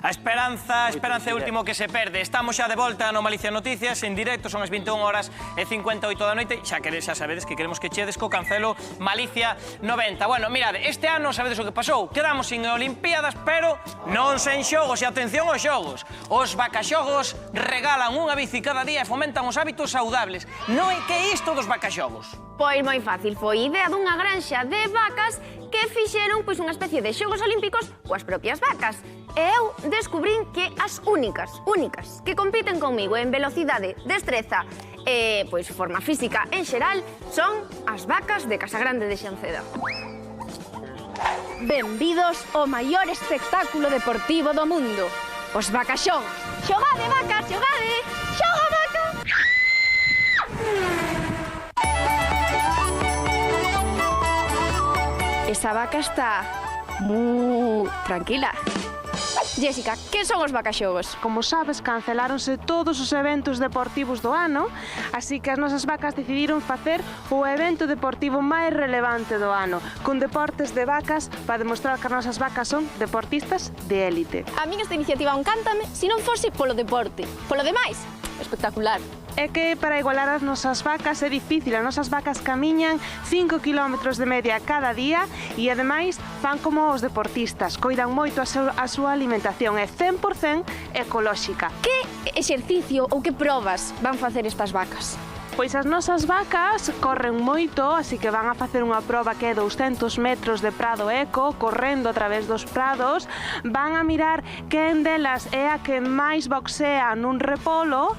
A esperanza é o último que se perde. Estamos xa de volta no Malicia Noticias, en directo, son as 21h58 da noite. Xa sabedes que queremos que chedes co cancelo Malicia 90. Bueno, mirade, este ano sabedes o que pasou? Quedamos sin Olimpiadas, pero non sen xogos. E atención aos xogos. Os vacaxogos regalan unha bici cada día e fomentan os hábitos saudables. Non é que é isto dos vacaxogos? Pois moi fácil, foi idea dunha granxa de vacas que fixeron unha especie de xogos olímpicos coas propias vacas. E eu descubrín que as únicas que compiten comigo en velocidade, destreza e forma física en xeral son as vacas de Casagrande de Xanceda. Benvidos ao maior espectáculo deportivo do mundo, os vacaxogos. Xogade, vacas, xogade! Xoga, vaca! Esa vaca está moi tranquila. Jéssica, que son os vacaxogos? Como sabes, canceláronse todos os eventos deportivos do ano, así que as nosas vacas decidiron facer o evento deportivo máis relevante do ano, con deportes de vacas para demostrar que as nosas vacas son deportistas de élite. A min esta iniciativa encántame se non fose polo deporte. Polo demais, espectacular. É que para igualar as nosas vacas é difícil. As nosas vacas camiñan 5 km de media cada día e, ademais, fan como os deportistas. Coidan moito a súa alimentación. É 100% ecolóxica. Que exercicio ou que probas van facer estas vacas? Pois as nosas vacas corren moito, así que van a facer unha proba que é 200 metros de prado eco, correndo a través dos prados. Van a mirar quen delas é a que máis boxea nun repolo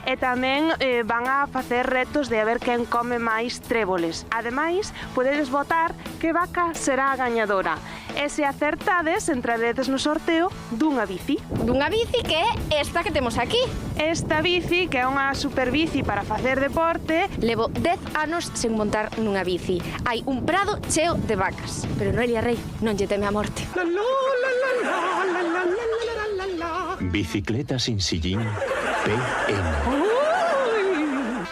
e tamén van a facer retos de a ver quen come máis tréboles. Ademais, podedes votar que vaca será a gañadora. E se acertades, entraredes no sorteo dunha bici. Dunha bici que é esta que temos aquí. Esta bici, que é unha superbici para facer deporte. Levo 10 anos sen montar nunha bici. Hai un prado cheo de vacas. Pero Noelia Rei non lle teme a morte. Bicicleta sin sillín PM.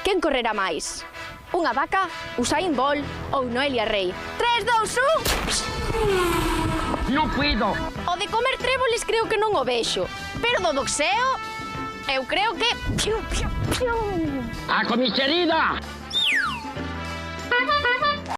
Quen correrá máis? Unha vaca, Usain Bolt ou Noelia Rei? 3, 2, 1... Non puido. O de comer tréboles creo que non o vexo. Pero do boxeo, eu creo que... A comicherida!